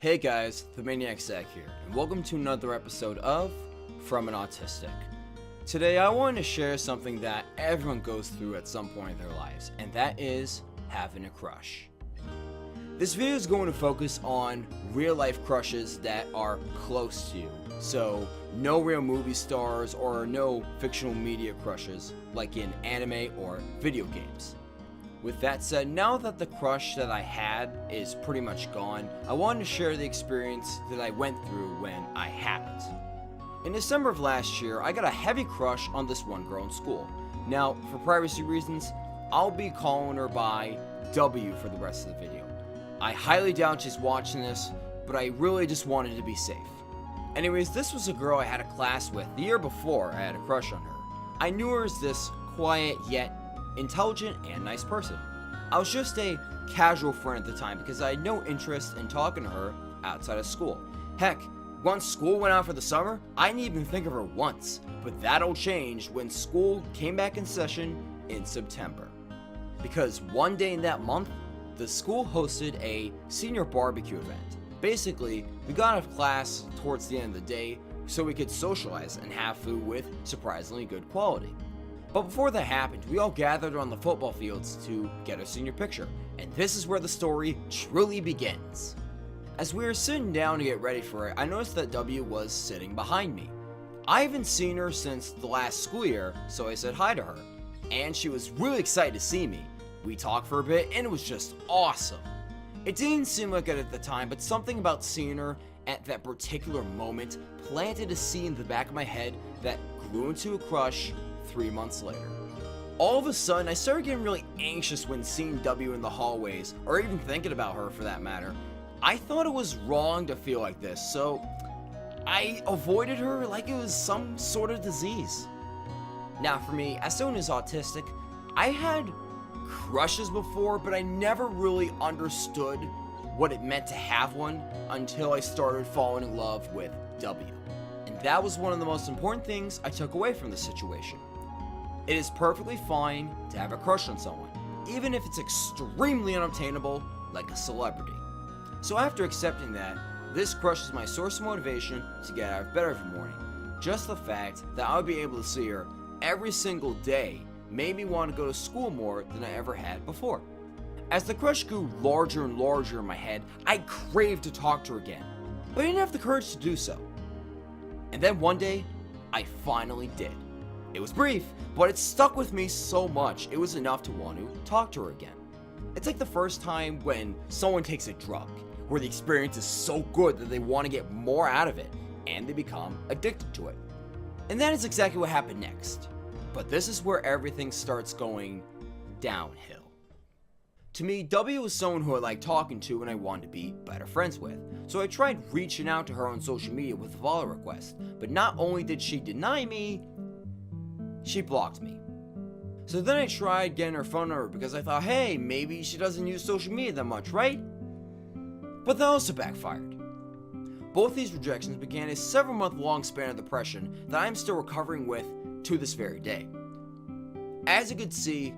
Hey guys, the Maniac Zach here, and welcome to another episode of From An Autistic. Today I wanted to share something that everyone goes through at some point in their lives, and that is having a crush. This video is going to focus on real life crushes that are close to you, so no real movie stars or no fictional media crushes like in anime or video games. With that said, now that the crush that I had is pretty much gone, I wanted to share the experience that I went through when I had it. In December of last year, I got a heavy crush on this one girl in school. Now, for privacy reasons, I'll be calling her by W for the rest of the video. I highly doubt she's watching this, but I really just wanted to be safe. Anyways, this was a girl I had a class with the year before I had a crush on her. I knew her as this quiet yet intelligent and nice person. I was just a casual friend at the time because I had no interest in talking to her outside of school. Heck, once school went out for the summer, I didn't even think of her once, but that all changed when school came back in session in September. Because one day in that month, the school hosted a senior barbecue event. Basically, we got out of class towards the end of the day so we could socialize and have food with surprisingly good quality. But before that happened, we all gathered on the football fields to get our senior picture, and this is where the story truly begins. As we were sitting down to get ready for it, I noticed that W was sitting behind me. I haven't seen her since the last school year, so I said hi to her, and she was really excited to see me. We talked for a bit, and it was just awesome. It didn't seem like it at the time, but something about seeing her at that particular moment planted a seed in the back of my head that grew into a crush 3 months later. All of a sudden, I started getting really anxious when seeing W in the hallways, or even thinking about her for that matter. I thought it was wrong to feel like this, so I avoided her like it was some sort of disease. Now for me, as someone who's autistic, I had crushes before, but I never really understood what it meant to have one until I started falling in love with W. And that was one of the most important things I took away from the situation. It is perfectly fine to have a crush on someone, even if it's extremely unobtainable, like a celebrity. So after accepting that, this crush is my source of motivation to get out of bed every morning. Just the fact that I would be able to see her every single day made me want to go to school more than I ever had before. As the crush grew larger and larger in my head, I craved to talk to her again, but I didn't have the courage to do so. And then one day, I finally did. It was brief, but it stuck with me so much it was enough to want to talk to her again. It's like the first time when someone takes a drug, where the experience is so good that they want to get more out of it, and they become addicted to it. And that is exactly what happened next. But this is where everything starts going downhill. To me, W was someone who I liked talking to and I wanted to be better friends with. So I tried reaching out to her on social media with a follow request, but not only did she deny me, she blocked me. So then I tried getting her phone number because I thought, hey, maybe she doesn't use social media that much, right? But that also backfired. Both these rejections began a several-month-long span of depression that I'm still recovering with to this very day. As you could see,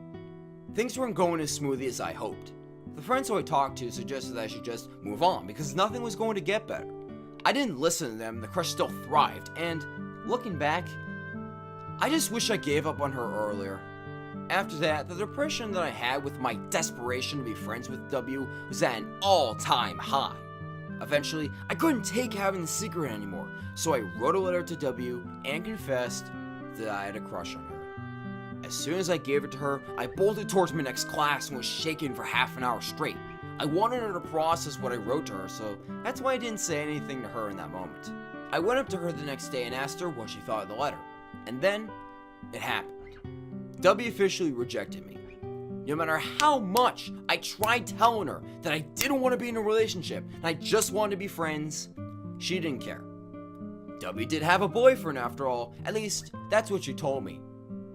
things weren't going as smoothly as I hoped. The friends who I talked to suggested that I should just move on because nothing was going to get better. I didn't listen to them, the crush still thrived, and looking back, I just wish I gave up on her earlier. After that, the depression that I had with my desperation to be friends with W was at an all-time high. Eventually, I couldn't take having the secret anymore, so I wrote a letter to W and confessed that I had a crush on her. As soon as I gave it to her, I bolted towards my next class and was shaking for half an hour straight. I wanted her to process what I wrote to her, so that's why I didn't say anything to her in that moment. I went up to her the next day and asked her what she thought of the letter. And then, it happened. W officially rejected me. No matter how much I tried telling her that I didn't want to be in a relationship and I just wanted to be friends, she didn't care. W did have a boyfriend after all, at least that's what she told me.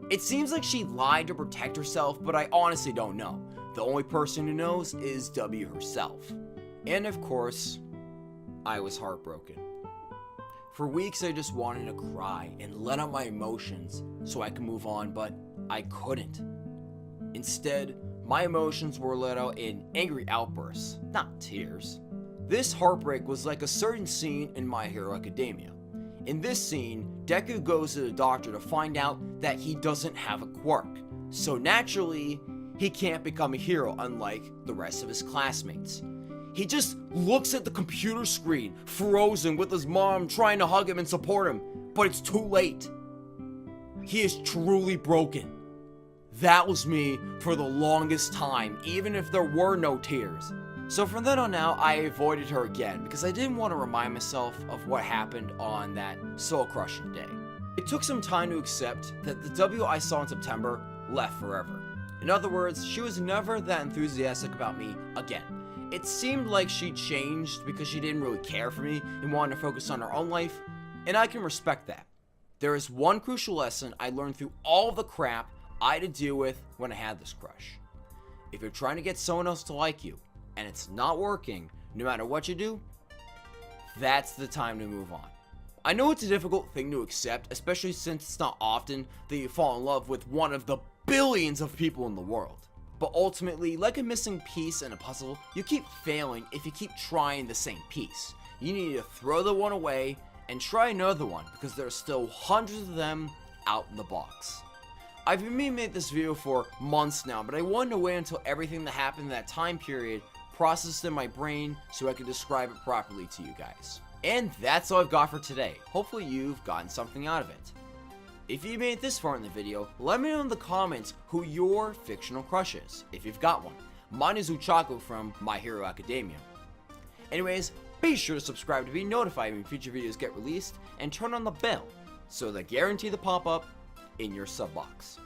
It seems like she lied to protect herself, but I honestly don't know. The only person who knows is W herself. And of course, I was heartbroken. For weeks I just wanted to cry and let out my emotions so I could move on, but I couldn't. Instead, my emotions were let out in angry outbursts, not tears. This heartbreak was like a certain scene in My Hero Academia. In this scene, Deku goes to the doctor to find out that he doesn't have a quirk, so naturally, he can't become a hero unlike the rest of his classmates. He just looks at the computer screen, frozen with his mom trying to hug him and support him, but it's too late. He is truly broken. That was me for the longest time, even if there were no tears. So from then on out, I avoided her again because I didn't want to remind myself of what happened on that soul-crushing day. It took some time to accept that the W I saw in September left forever. In other words, she was never that enthusiastic about me again. It seemed like she changed because she didn't really care for me and wanted to focus on her own life, and I can respect that. There is one crucial lesson I learned through all the crap I had to deal with when I had this crush. If you're trying to get someone else to like you, and it's not working, no matter what you do, that's the time to move on. I know it's a difficult thing to accept, especially since it's not often that you fall in love with one of the billions of people in the world. But ultimately, like a missing piece in a puzzle, you keep failing if you keep trying the same piece. You need to throw the one away and try another one because there are still hundreds of them out in the box. I've been meaning to make this video for months now, but I wanted to wait until everything that happened in that time period processed in my brain so I could describe it properly to you guys. And that's all I've got for today. Hopefully you've gotten something out of it. If you made it this far in the video, let me know in the comments who your fictional crush is, if you've got one. Mine is Uchaku from My Hero Academia. Anyways, be sure to subscribe to be notified when future videos get released, and turn on the bell so they guarantee the pop-up in your sub box.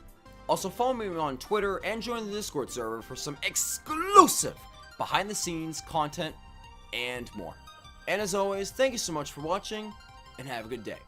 Also follow me on Twitter and join the Discord server for some exclusive behind the scenes content and more. And as always, thank you so much for watching and have a good day.